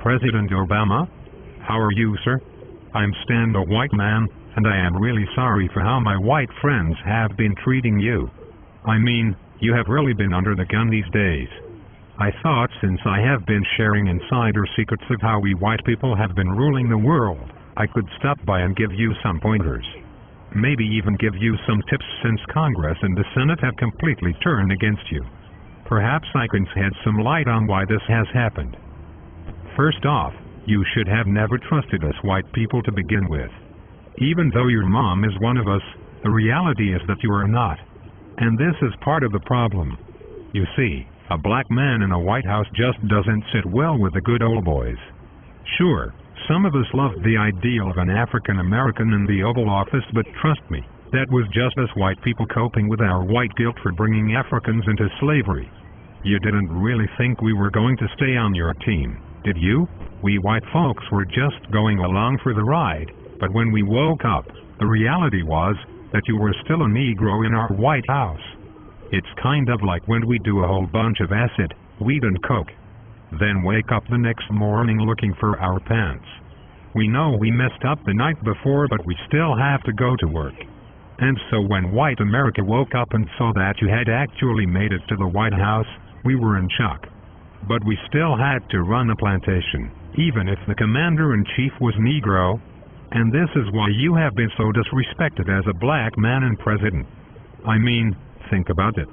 President Obama. How are you, sir? I'm Stan, the white man, and I am really sorry for how my white friends have been treating you. I mean, you have really been under the gun these days. I thought since I have been sharing insider secrets of how we white people have been ruling the world, I could stop by and give you some pointers. Maybe even give you some tips since Congress and the Senate have completely turned against you. Perhaps I can shed some light on why this has happened. First off, you should have never trusted us white people to begin with. Even though your mom is one of us, the reality is that you are not. And this is part of the problem. You see, a black man in a White House just doesn't sit well with the good old boys. Sure, some of us loved the ideal of an African American in the Oval Office, but trust me, that was just us white people coping with our white guilt for bringing Africans into slavery. You didn't really think we were going to stay on your team, did you? We white folks were just going along for the ride, but when we woke up, the reality was that you were still a Negro in our White House. It's kind of like when we do a whole bunch of acid, weed and coke, then wake up the next morning looking for our pants. We know we messed up the night before, but we still have to go to work. And so when white America woke up and saw that you had actually made it to the White House, we were in shock. But we still had to run a plantation, even if the commander-in-chief was Negro. And this is why you have been so disrespected as a black man and president. I mean, think about it.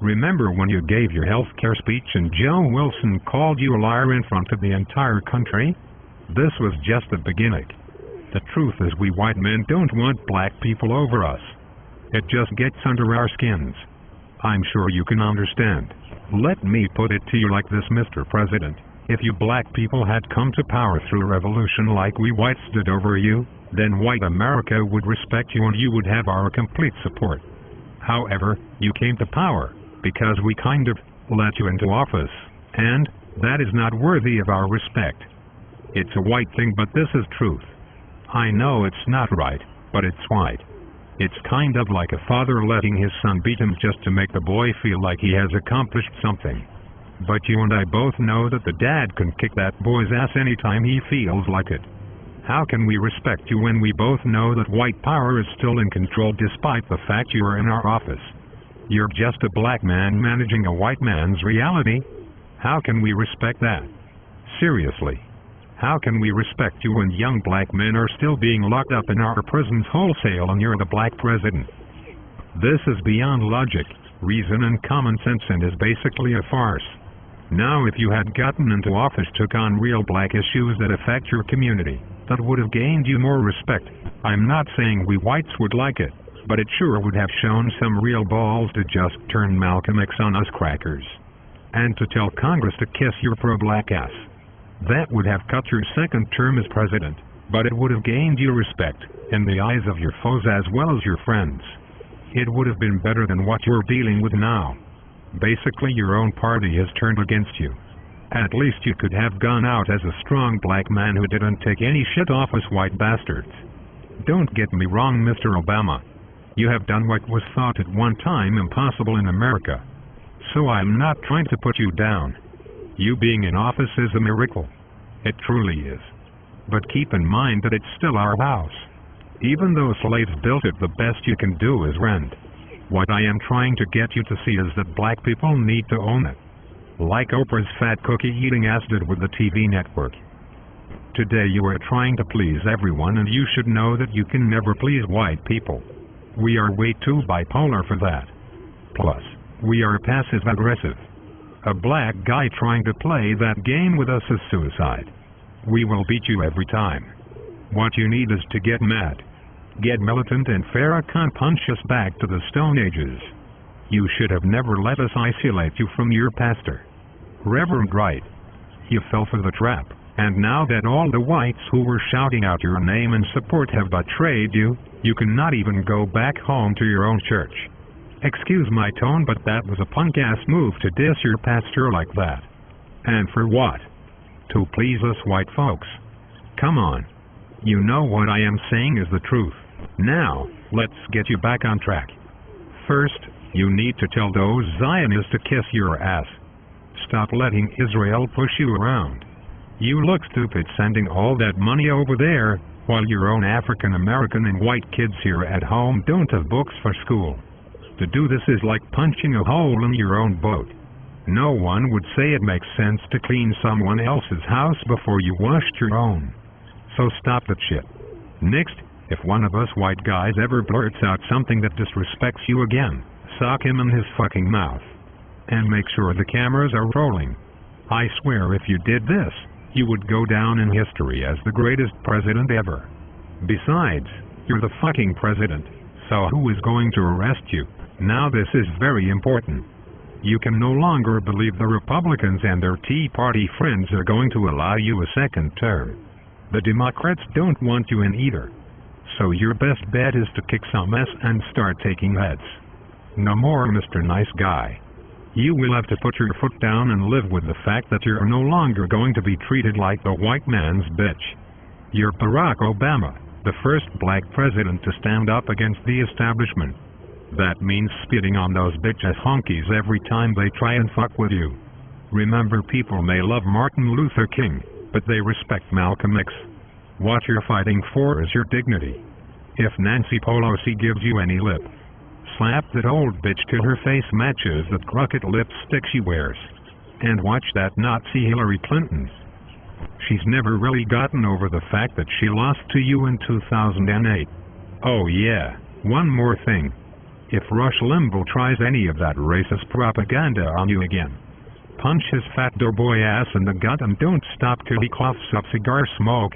Remember when you gave your health care speech and Joe Wilson called you a liar in front of the entire country? This was just the beginning. The truth is we white men don't want black people over us. It just gets under our skins. I'm sure you can understand. Let me put it to you like this, Mr. President. If you black people had come to power through revolution like we whites did over you, then white America would respect you and you would have our complete support. However, you came to power because we kind of let you into office, and that is not worthy of our respect. It's a white thing, but this is truth. I know it's not right, but it's white. It's kind of like a father letting his son beat him just to make the boy feel like he has accomplished something. But you and I both know that the dad can kick that boy's ass anytime he feels like it. How can we respect you when we both know that white power is still in control despite the fact you are in our office? You're just a black man managing a white man's reality. How can we respect that? Seriously. How can we respect you when young black men are still being locked up in our prisons wholesale and you're the black president? This is beyond logic, reason and common sense and is basically a farce. Now if you had gotten into office, took on real black issues that affect your community, that would have gained you more respect. I'm not saying we whites would like it, but it sure would have shown some real balls to just turn Malcolm X on us crackers. And to tell Congress to kiss your pro-black ass. That would have cut your second term as president, but it would have gained you respect in the eyes of your foes as well as your friends. It would have been better than what you're dealing with now. Basically, your own party has turned against you. At least you could have gone out as a strong black man who didn't take any shit off us white bastards. Don't get me wrong, Mr. Obama. You have done what was thought at one time impossible in America. So I'm not trying to put you down. You being in office is a miracle. It truly is. But keep in mind that it's still our house. Even though slaves built it, the best you can do is rent. What I am trying to get you to see is that black people need to own it. Like Oprah's fat cookie eating ass did with the TV network. Today you are trying to please everyone, and you should know that you can never please white people. We are way too bipolar for that. Plus, we are passive-aggressive. A black guy trying to play that game with us is suicide. We will beat you every time. What you need is to get mad. Get militant, and Farrakhan punch us back to the Stone Ages. You should have never let us isolate you from your pastor, Reverend Wright. You fell for the trap, and now that all the whites who were shouting out your name and support have betrayed you, you cannot even go back home to your own church. Excuse my tone, but that was a punk-ass move to diss your pastor like that. And for what? To please us white folks. Come on. You know what I am saying is the truth. Now, let's get you back on track. First, you need to tell those Zionists to kiss your ass. Stop letting Israel push you around. You look stupid sending all that money over there, while your own African American and white kids here at home don't have books for school. To do this is like punching a hole in your own boat. No one would say it makes sense to clean someone else's house before you washed your own. So stop that shit. Next, if one of us white guys ever blurts out something that disrespects you again, sock him in his fucking mouth. And make sure the cameras are rolling. I swear if you did this, you would go down in history as the greatest president ever. Besides, you're the fucking president, so who is going to arrest you? Now this is very important. You can no longer believe the Republicans and their Tea Party friends are going to allow you a second term. The Democrats don't want you in either. So your best bet is to kick some ass and start taking heads. No more Mr. Nice Guy. You will have to put your foot down and live with the fact that you're no longer going to be treated like the white man's bitch. You're Barack Obama, the first black president to stand up against the establishment. That means spitting on those bitch-ass honkies every time they try and fuck with you. Remember, people may love Martin Luther King, but they respect Malcolm X. What you're fighting for is your dignity. If Nancy Pelosi gives you any lip, slap that old bitch till her face matches that crooked lipstick she wears. And watch that Nazi Hillary Clinton. She's never really gotten over the fact that she lost to you in 2008. Oh yeah, one more thing. If Rush Limbaugh tries any of that racist propaganda on you again, punch his fat doughboy ass in the gut and don't stop till he coughs up cigar smoke.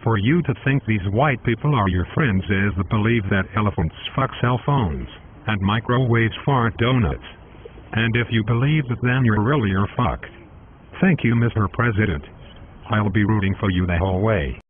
For you to think these white people are your friends is the belief that elephants fuck cell phones and microwaves fart donuts. And if you believe that, then you're really fucked. Thank you, Mr. President. I'll be rooting for you the whole way.